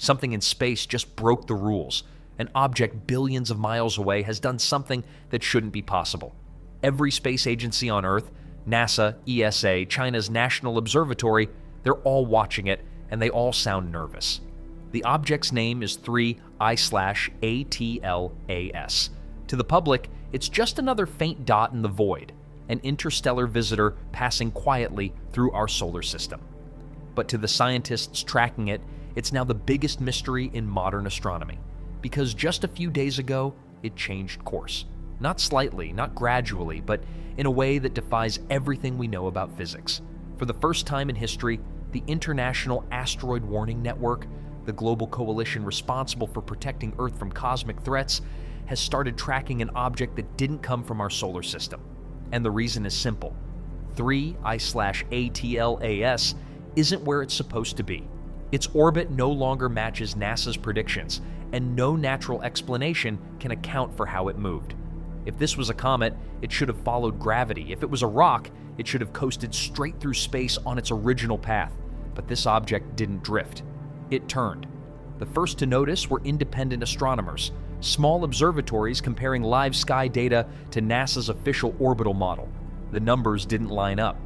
Something in space just broke the rules. An object billions of miles away has done something that shouldn't be possible. Every space agency on Earth, NASA, ESA, China's National Observatory, they're all watching it, and they all sound nervous. The object's name is 3I/ATLAS. To the public, it's just another faint dot in the void, an interstellar visitor passing quietly through our solar system. But to the scientists tracking it, it's now the biggest mystery in modern astronomy, because just a few days ago, it changed course. Not slightly, not gradually, but in a way that defies everything we know about physics. For the first time in history, the International Asteroid Warning Network, the global coalition responsible for protecting Earth from cosmic threats, has started tracking an object that didn't come from our solar system. And the reason is simple. 3I/ATLAS isn't where it's supposed to be. Its orbit no longer matches NASA's predictions, and no natural explanation can account for how it moved. If this was a comet, it should have followed gravity. If it was a rock, it should have coasted straight through space on its original path. But this object didn't drift. It turned. The first to notice were independent astronomers, small observatories comparing live sky data to NASA's official orbital model. The numbers didn't line up.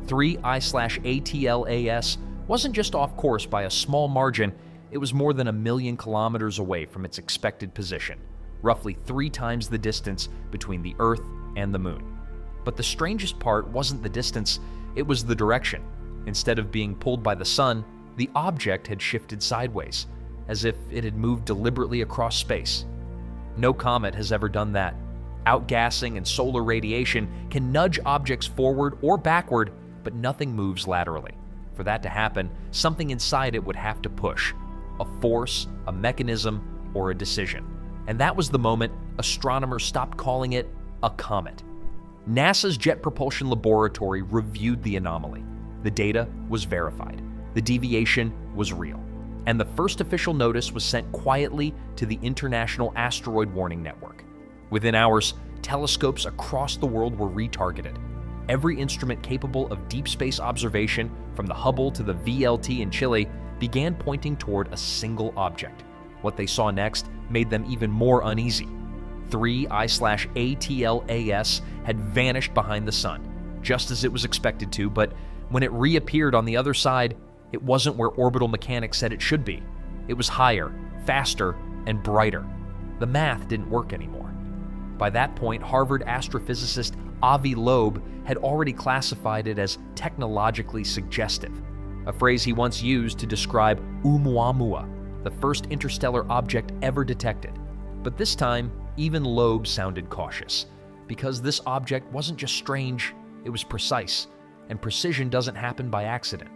3I/ATLAS wasn't just off course by a small margin, it was more than 1 million kilometers away from its expected position, roughly 3 times the distance between the Earth and the Moon. But the strangest part wasn't the distance, it was the direction. Instead of being pulled by the sun, the object had shifted sideways, as if it had moved deliberately across space. No comet has ever done that. Outgassing and solar radiation can nudge objects forward or backward, but nothing moves laterally. For that to happen, something inside it would have to push. A force, a mechanism, or a decision. And that was the moment astronomers stopped calling it a comet. NASA's Jet Propulsion Laboratory reviewed the anomaly. The data was verified. The deviation was real. And the first official notice was sent quietly to the International Asteroid Warning Network. Within hours, telescopes across the world were retargeted. Every instrument capable of deep space observation, from the Hubble to the VLT in Chile, began pointing toward a single object. What they saw next made them even more uneasy. 3I/ATLAS had vanished behind the sun, just as it was expected to, but when it reappeared on the other side, it wasn't where orbital mechanics said it should be. It was higher, faster, and brighter. The math didn't work anymore. By that point, Harvard astrophysicist Avi Loeb had already classified it as technologically suggestive, a phrase he once used to describe Oumuamua, the first interstellar object ever detected. But this time, even Loeb sounded cautious, because this object wasn't just strange, it was precise, and precision doesn't happen by accident.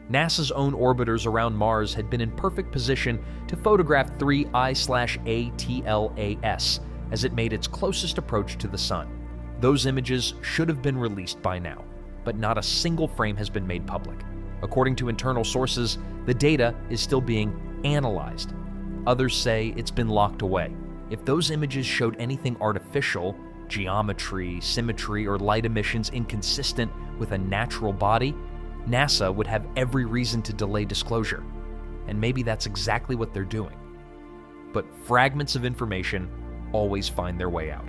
NASA's own orbiters around Mars had been in perfect position to photograph 3I/ATLAS as it made its closest approach to the sun. Those images should have been released by now, but not a single frame has been made public. According to internal sources, the data is still being analyzed. Others say it's been locked away. If those images showed anything artificial, geometry, symmetry, or light emissions inconsistent with a natural body, NASA would have every reason to delay disclosure. And maybe that's exactly what they're doing. But fragments of information always find their way out.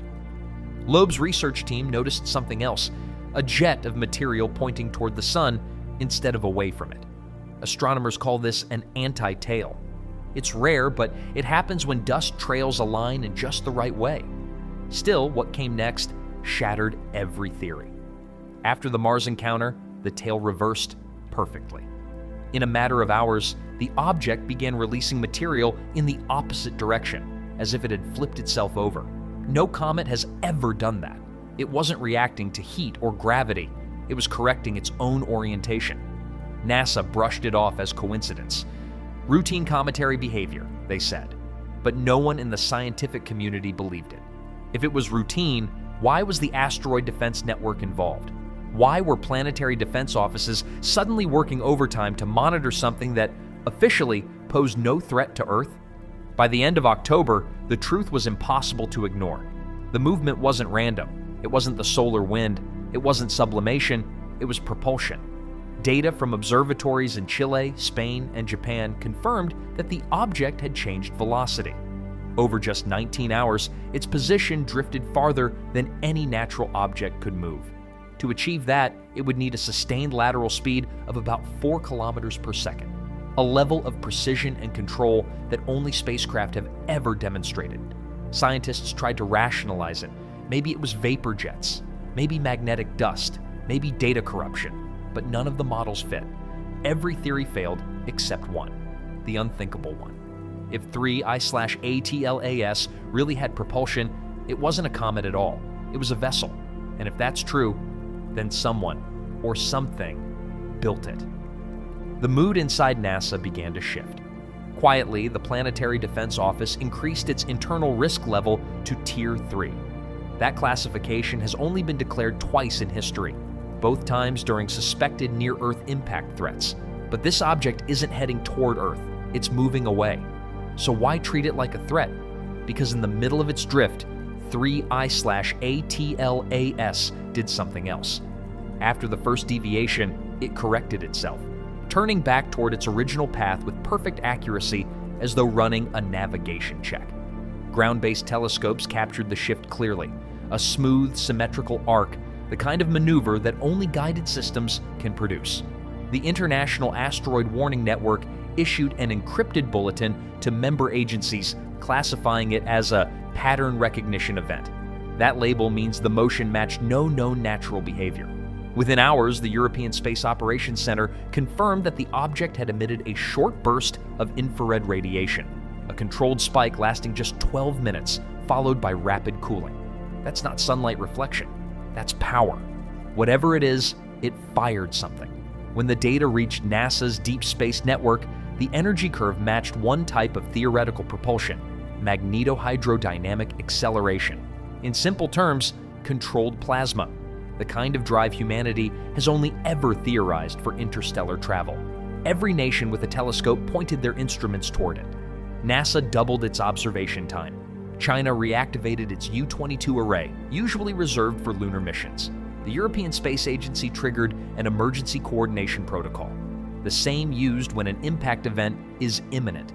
Loeb's research team noticed something else, a jet of material pointing toward the sun instead of away from it. Astronomers call this an anti-tail. It's rare, but it happens when dust trails align in just the right way. Still, what came next shattered every theory. After the Mars encounter, the tail reversed perfectly. In a matter of hours, the object began releasing material in the opposite direction, as if it had flipped itself over. No comet has ever done that. It wasn't reacting to heat or gravity. It was correcting its own orientation. NASA brushed it off as coincidence. Routine cometary behavior, they said. But no one in the scientific community believed it. If it was routine, why was the Asteroid Defense Network involved? Why were planetary defense offices suddenly working overtime to monitor something that officially posed no threat to Earth? By the end of October, the truth was impossible to ignore. The movement wasn't random. It wasn't the solar wind. It wasn't sublimation. It was propulsion. Data from observatories in Chile, Spain, and Japan confirmed that the object had changed velocity. Over just 19 hours, its position drifted farther than any natural object could move. To achieve that, it would need a sustained lateral speed of about 4 kilometers per second, a level of precision and control that only spacecraft have ever demonstrated. Scientists tried to rationalize it. Maybe it was vapor jets, maybe magnetic dust, maybe data corruption, but none of the models fit. Every theory failed except one, the unthinkable one. If 3I/ATLAS really had propulsion, it wasn't a comet at all. It was a vessel. And if that's true, then someone or something built it. The mood inside NASA began to shift. Quietly, the Planetary Defense Office increased its internal risk level to Tier 3. That classification has only been declared twice in history, both times during suspected near-Earth impact threats. But this object isn't heading toward Earth, it's moving away. So why treat it like a threat? Because in the middle of its drift, 3I/ATLAS did something else. After the first deviation, it corrected itself, turning back toward its original path with perfect accuracy as though running a navigation check. Ground-based telescopes captured the shift clearly, a smooth, symmetrical arc, the kind of maneuver that only guided systems can produce. The International Asteroid Warning Network issued an encrypted bulletin to member agencies, classifying it as a pattern recognition event. That label means the motion matched no known natural behavior. Within hours, the European Space Operations Center confirmed that the object had emitted a short burst of infrared radiation, a controlled spike lasting just 12 minutes, followed by rapid cooling. That's not sunlight reflection. That's power. Whatever it is, it fired something. When the data reached NASA's Deep Space Network, the energy curve matched one type of theoretical propulsion, magnetohydrodynamic acceleration. In simple terms, controlled plasma, the kind of drive humanity has only ever theorized for interstellar travel. Every nation with a telescope pointed their instruments toward it. NASA doubled its observation time. China reactivated its U-22 array, usually reserved for lunar missions. The European Space Agency triggered an emergency coordination protocol, the same used when an impact event is imminent.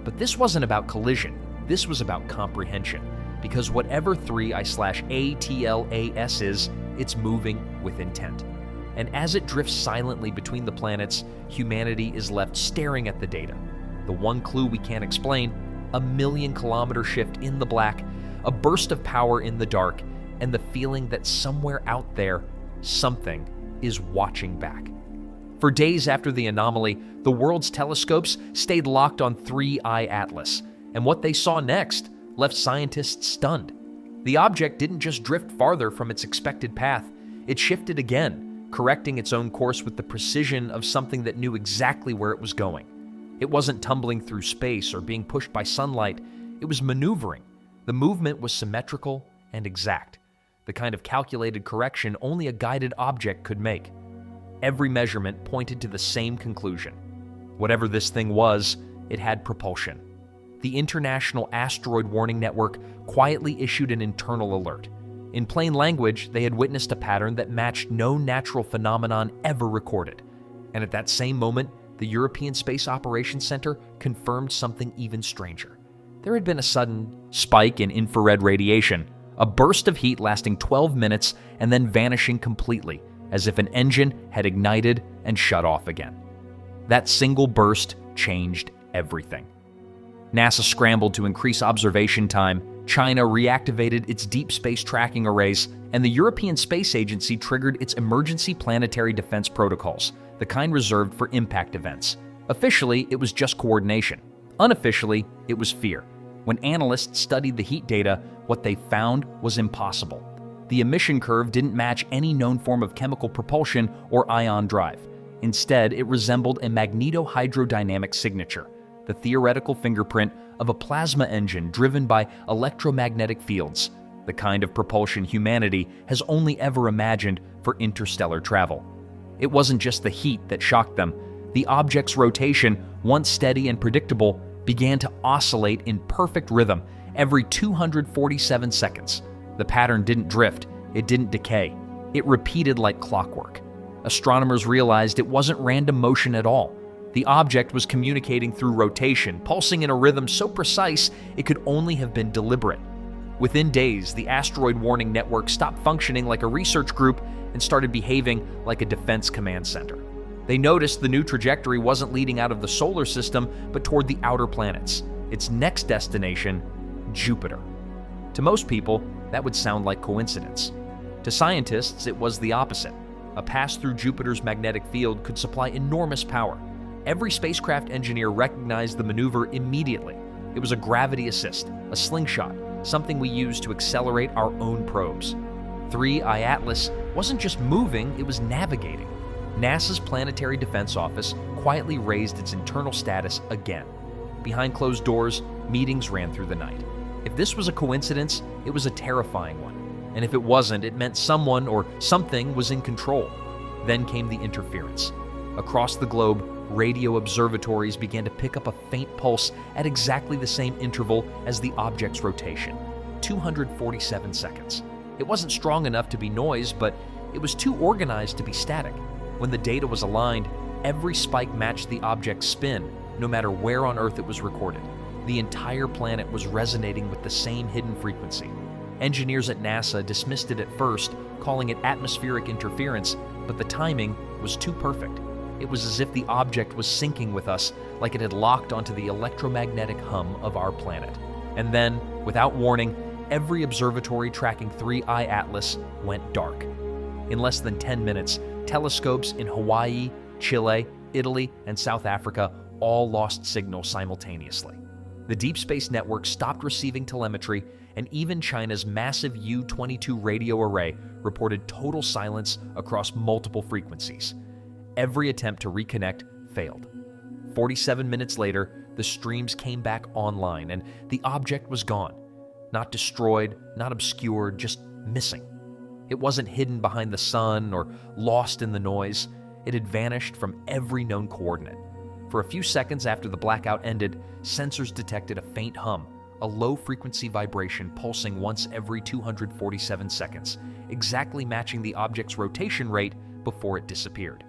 But this wasn't about collision, this was about comprehension, because whatever 3I/ATLAS is, it's moving with intent. And as it drifts silently between the planets, humanity is left staring at the data. The one clue we can't explain, a 1,000,000-kilometer shift in the black, a burst of power in the dark, and the feeling that somewhere out there, something is watching back. For days after the anomaly, the world's telescopes stayed locked on 3I Atlas, and what they saw next left scientists stunned. The object didn't just drift farther from its expected path, it shifted again, correcting its own course with the precision of something that knew exactly where it was going. It wasn't tumbling through space or being pushed by sunlight, it was maneuvering. The movement was symmetrical and exact, the kind of calculated correction only a guided object could make. Every measurement pointed to the same conclusion. Whatever this thing was, it had propulsion. The International Asteroid Warning Network quietly issued an internal alert. In plain language, they had witnessed a pattern that matched no natural phenomenon ever recorded. And at that same moment, the European Space Operations Center confirmed something even stranger. There had been a sudden spike in infrared radiation, a burst of heat lasting 12 minutes and then vanishing completely, as if an engine had ignited and shut off again. That single burst changed everything. NASA scrambled to increase observation time, China reactivated its deep space tracking arrays, and the European Space Agency triggered its emergency planetary defense protocols, the kind reserved for impact events. Officially, it was just coordination. Unofficially, it was fear. When analysts studied the heat data, what they found was impossible. The emission curve didn't match any known form of chemical propulsion or ion drive. Instead, it resembled a magnetohydrodynamic signature, the theoretical fingerprint of a plasma engine driven by electromagnetic fields, the kind of propulsion humanity has only ever imagined for interstellar travel. It wasn't just the heat that shocked them. The object's rotation, once steady and predictable, began to oscillate in perfect rhythm every 247 seconds. The pattern didn't drift, it didn't decay. It repeated like clockwork. Astronomers realized it wasn't random motion at all. The object was communicating through rotation, pulsing in a rhythm so precise it could only have been deliberate. Within days, the asteroid warning network stopped functioning like a research group and started behaving like a defense command center. They noticed the new trajectory wasn't leading out of the solar system, but toward the outer planets. Its next destination, Jupiter. To most people, that would sound like coincidence. To scientists, it was the opposite. A pass through Jupiter's magnetic field could supply enormous power. Every spacecraft engineer recognized the maneuver immediately. It was a gravity assist, a slingshot, something we use to accelerate our own probes. 3I Atlas wasn't just moving, it was navigating. NASA's Planetary Defense Office quietly raised its internal status again. Behind closed doors, meetings ran through the night. If this was a coincidence, it was a terrifying one. And if it wasn't, it meant someone or something was in control. Then came the interference. Across the globe, radio observatories began to pick up a faint pulse at exactly the same interval as the object's rotation, 247 seconds. It wasn't strong enough to be noise, but it was too organized to be static. When the data was aligned, every spike matched the object's spin, no matter where on Earth it was recorded. The entire planet was resonating with the same hidden frequency. Engineers at NASA dismissed it at first, calling it atmospheric interference, but the timing was too perfect. It was as if the object was syncing with us, like it had locked onto the electromagnetic hum of our planet. And then, without warning, every observatory tracking 3I Atlas went dark. In less than 10 minutes, telescopes in Hawaii, Chile, Italy, and South Africa all lost signal simultaneously. The Deep Space Network stopped receiving telemetry, and even China's massive U-22 radio array reported total silence across multiple frequencies. Every attempt to reconnect failed. 47 minutes later, the streams came back online, and the object was gone. Not destroyed, not obscured, just missing. It wasn't hidden behind the sun or lost in the noise. It had vanished from every known coordinate. For a few seconds after the blackout ended, sensors detected a faint hum, a low-frequency vibration pulsing once every 247 seconds, exactly matching the object's rotation rate before it disappeared.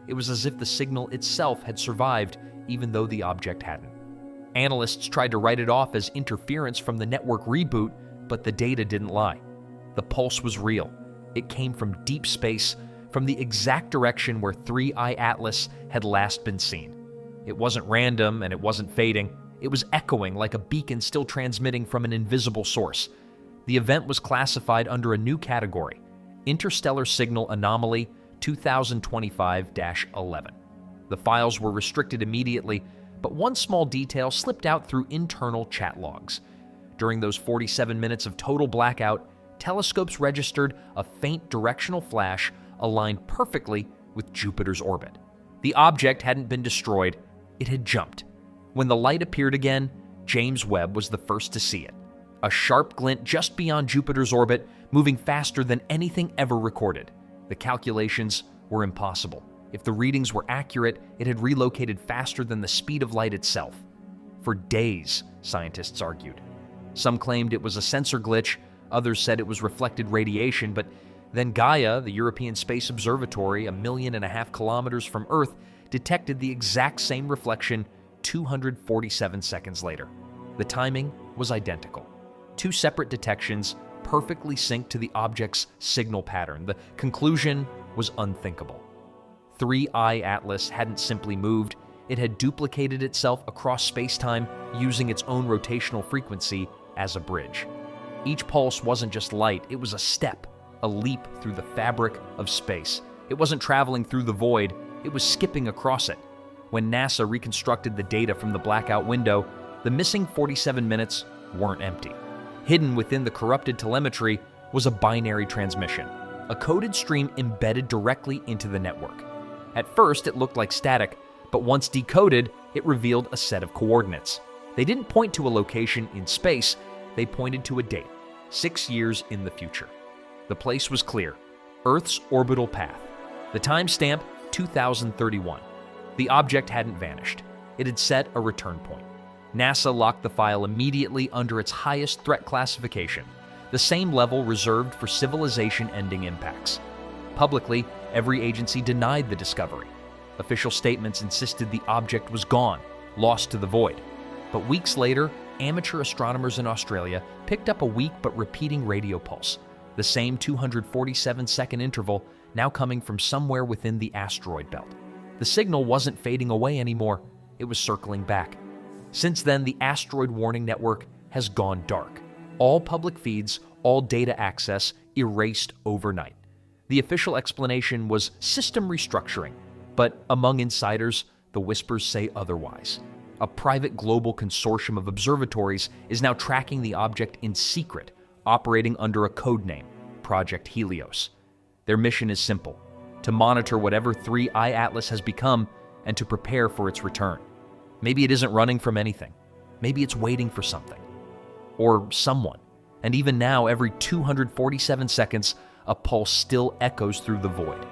It was as if the signal itself had survived, even though the object hadn't. Analysts tried to write it off as interference from the network reboot, but the data didn't lie. The pulse was real. It came from deep space, from the exact direction where 3I Atlas had last been seen. It wasn't random and it wasn't fading. It was echoing like a beacon still transmitting from an invisible source. The event was classified under a new category, Interstellar Signal Anomaly 2025-11. The files were restricted immediately, but one small detail slipped out through internal chat logs. During those 47 minutes of total blackout, telescopes registered a faint directional flash aligned perfectly with Jupiter's orbit. The object hadn't been destroyed, it had jumped. When the light appeared again, James Webb was the first to see it. A sharp glint just beyond Jupiter's orbit, moving faster than anything ever recorded. The calculations were impossible. If the readings were accurate, it had relocated faster than the speed of light itself. For days, scientists argued. Some claimed it was a sensor glitch, others said it was reflected radiation, but then Gaia, the European Space Observatory, 1.5 million kilometers from Earth, detected the exact same reflection 247 seconds later. The timing was identical. Two separate detections perfectly synced to the object's signal pattern. The conclusion was unthinkable. 3I Atlas hadn't simply moved, it had duplicated itself across space-time using its own rotational frequency as a bridge. Each pulse wasn't just light, it was a step, a leap through the fabric of space. It wasn't traveling through the void, it was skipping across it. When NASA reconstructed the data from the blackout window, the missing 47 minutes weren't empty. Hidden within the corrupted telemetry was a binary transmission, a coded stream embedded directly into the network. At first, it looked like static, but once decoded, it revealed a set of coordinates. They didn't point to a location in space, they pointed to a date, 6 years in the future. The place was clear, Earth's orbital path. The timestamp, 2031. The object hadn't vanished. It had set a return point. NASA locked the file immediately under its highest threat classification, the same level reserved for civilization-ending impacts. Publicly, every agency denied the discovery. Official statements insisted the object was gone, lost to the void. But weeks later, amateur astronomers in Australia picked up a weak but repeating radio pulse, the same 247-second interval now coming from somewhere within the asteroid belt. The signal wasn't fading away anymore, it was circling back. Since then, the asteroid warning network has gone dark. All public feeds, all data access erased overnight. The official explanation was system restructuring, but among insiders, the whispers say otherwise. A private global consortium of observatories is now tracking the object in secret, operating under a code name, Project Helios. Their mission is simple: to monitor whatever 3I Atlas has become and to prepare for its return. Maybe it isn't running from anything. Maybe it's waiting for something. Or someone. And even now, every 247 seconds, a pulse still echoes through the void.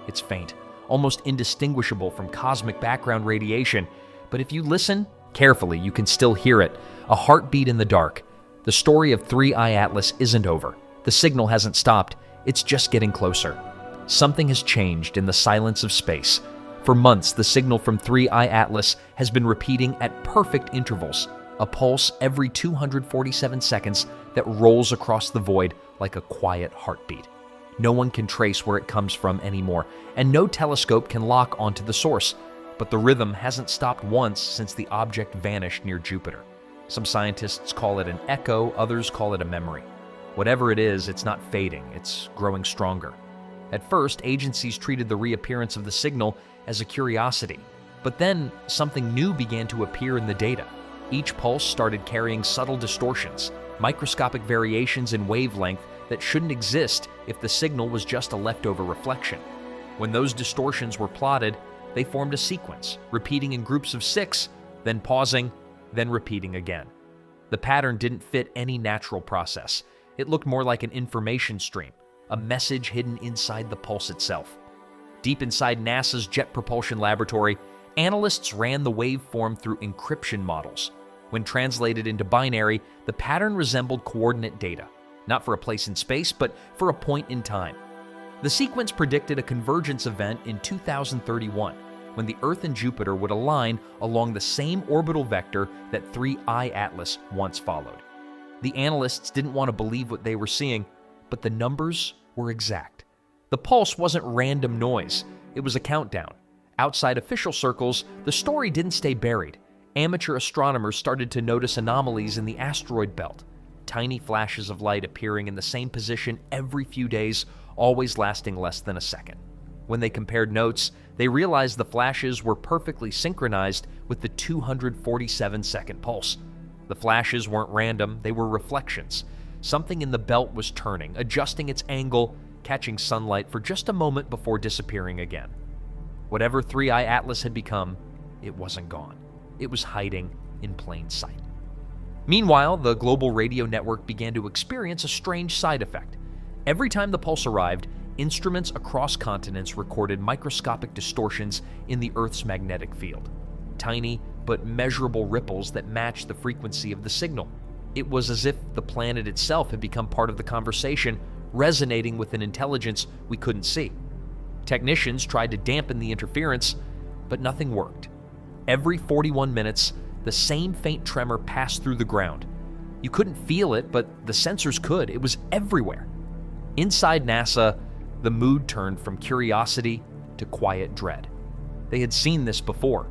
It's faint, almost indistinguishable from cosmic background radiation, but if you listen carefully, you can still hear it, a heartbeat in the dark. The story of 3I Atlas isn't over. The signal hasn't stopped, it's just getting closer. Something has changed in the silence of space. For months, the signal from 3I Atlas has been repeating at perfect intervals, a pulse every 247 seconds that rolls across the void like a quiet heartbeat. No one can trace where it comes from anymore, and no telescope can lock onto the source. But the rhythm hasn't stopped once since the object vanished near Jupiter. Some scientists call it an echo, others call it a memory. Whatever it is, it's not fading, it's growing stronger. At first, agencies treated the reappearance of the signal as a curiosity, but then something new began to appear in the data. Each pulse started carrying subtle distortions, microscopic variations in wavelength that shouldn't exist if the signal was just a leftover reflection. When those distortions were plotted, they formed a sequence, repeating in groups of 6, then pausing, then repeating again. The pattern didn't fit any natural process. It looked more like an information stream, a message hidden inside the pulse itself. Deep inside NASA's Jet Propulsion Laboratory, analysts ran the waveform through encryption models. When translated into binary, the pattern resembled coordinate data, not for a place in space, but for a point in time. The sequence predicted a convergence event in 2031, when the Earth and Jupiter would align along the same orbital vector that 3I Atlas once followed. The analysts didn't want to believe what they were seeing, but the numbers were exact. The pulse wasn't random noise, it was a countdown. Outside official circles, the story didn't stay buried. Amateur astronomers started to notice anomalies in the asteroid belt. Tiny flashes of light appearing in the same position every few days, always lasting less than a second. When they compared notes, they realized the flashes were perfectly synchronized with the 247-second pulse. The flashes weren't random, they were reflections. Something in the belt was turning, adjusting its angle, catching sunlight for just a moment before disappearing again. Whatever 3I Atlas had become, it wasn't gone. It was hiding in plain sight. Meanwhile, the global radio network began to experience a strange side effect. Every time the pulse arrived, instruments across continents recorded microscopic distortions in the Earth's magnetic field. Tiny but measurable ripples that matched the frequency of the signal. It was as if the planet itself had become part of the conversation, resonating with an intelligence we couldn't see. Technicians tried to dampen the interference, but nothing worked. Every 41 minutes, the same faint tremor passed through the ground. You couldn't feel it, but the sensors could. It was everywhere. Inside NASA, the mood turned from curiosity to quiet dread. They had seen this before.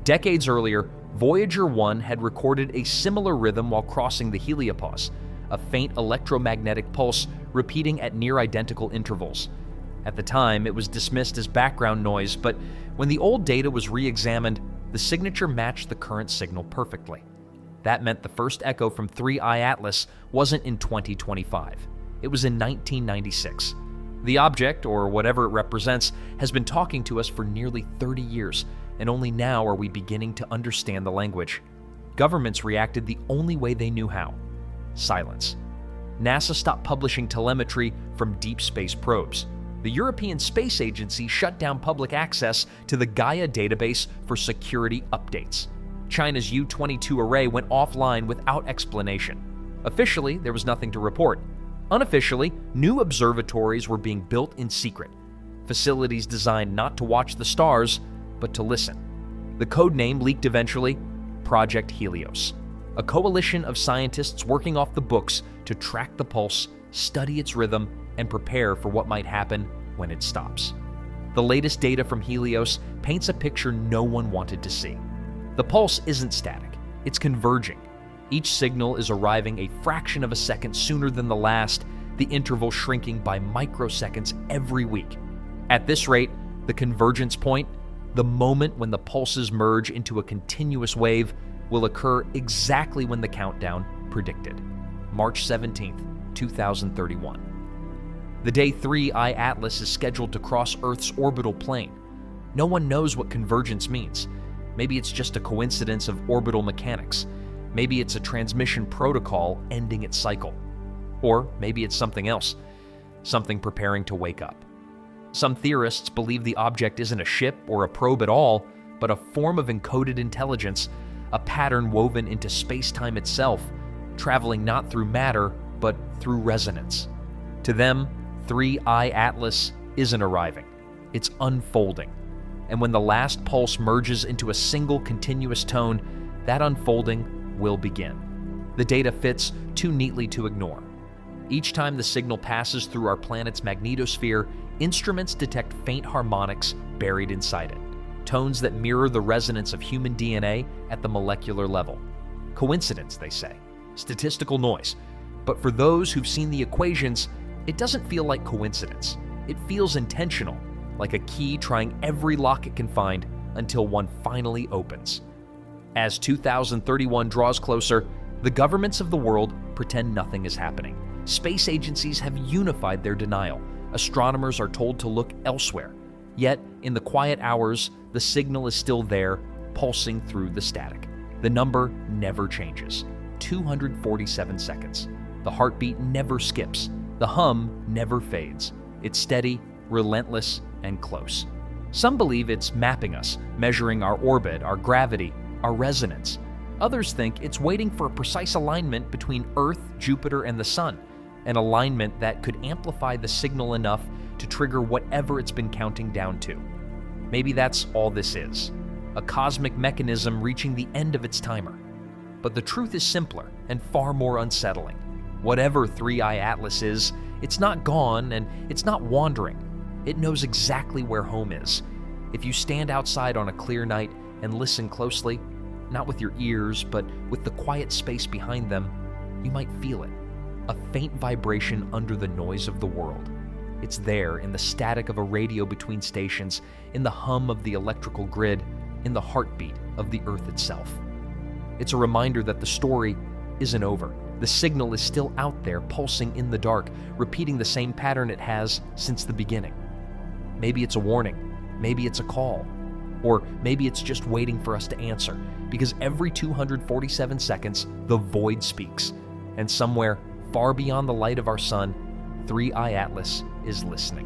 Decades earlier, Voyager 1 had recorded a similar rhythm while crossing the heliopause, a faint electromagnetic pulse repeating at near-identical intervals. At the time, it was dismissed as background noise, but when the old data was re-examined, the signature matched the current signal perfectly. That meant the first echo from 3I Atlas wasn't in 2025. It was in 1996. The object, or whatever it represents, has been talking to us for nearly 30 years, and only now are we beginning to understand the language. Governments reacted the only way they knew how: silence. NASA stopped publishing telemetry from deep space probes. The European Space Agency shut down public access to the Gaia database for security updates. China's U-22 array went offline without explanation. Officially, there was nothing to report. Unofficially, new observatories were being built in secret, facilities designed not to watch the stars, but to listen. The code name leaked eventually, Project Helios, a coalition of scientists working off the books to track the pulse, study its rhythm, and prepare for what might happen when it stops. The latest data from Helios paints a picture no one wanted to see. The pulse isn't static, it's converging. Each signal is arriving a fraction of a second sooner than the last, the interval shrinking by microseconds every week. At this rate, the convergence point, the moment when the pulses merge into a continuous wave, will occur exactly when the countdown predicted, March 17th, 2031. The Day 3 I-Atlas is scheduled to cross Earth's orbital plane. No one knows what convergence means. Maybe it's just a coincidence of orbital mechanics. Maybe it's a transmission protocol ending its cycle. Or maybe it's something else, something preparing to wake up. Some theorists believe the object isn't a ship or a probe at all, but a form of encoded intelligence, a pattern woven into space-time itself, traveling not through matter, but through resonance. To them, 3I Atlas isn't arriving, it's unfolding. And when the last pulse merges into a single continuous tone, that unfolding will begin. The data fits too neatly to ignore. Each time the signal passes through our planet's magnetosphere, instruments detect faint harmonics buried inside it, tones that mirror the resonance of human DNA at the molecular level. Coincidence, they say, statistical noise. But for those who've seen the equations, it doesn't feel like coincidence. It feels intentional, like a key trying every lock it can find until one finally opens. As 2031 draws closer, the governments of the world pretend nothing is happening. Space agencies have unified their denial. Astronomers are told to look elsewhere. Yet, in the quiet hours, the signal is still there, pulsing through the static. The number never changes. 247 seconds. The heartbeat never skips. The hum never fades. It's steady, relentless, and close. Some believe it's mapping us, measuring our orbit, our gravity, our resonance. Others think it's waiting for a precise alignment between Earth, Jupiter, and the Sun, an alignment that could amplify the signal enough to trigger whatever it's been counting down to. Maybe that's all this is, a cosmic mechanism reaching the end of its timer. But the truth is simpler and far more unsettling. Whatever 3I Atlas is, it's not gone and it's not wandering. It knows exactly where home is. If you stand outside on a clear night and listen closely, not with your ears, but with the quiet space behind them, you might feel it. A faint vibration under the noise of the world. It's there in the static of a radio between stations, in the hum of the electrical grid, in the heartbeat of the Earth itself. It's a reminder that the story isn't over. The signal is still out there, pulsing in the dark, repeating the same pattern it has since the beginning. Maybe it's a warning, maybe it's a call, or maybe it's just waiting for us to answer, because every 247 seconds, the void speaks, and somewhere far beyond the light of our sun, 3I Atlas is listening.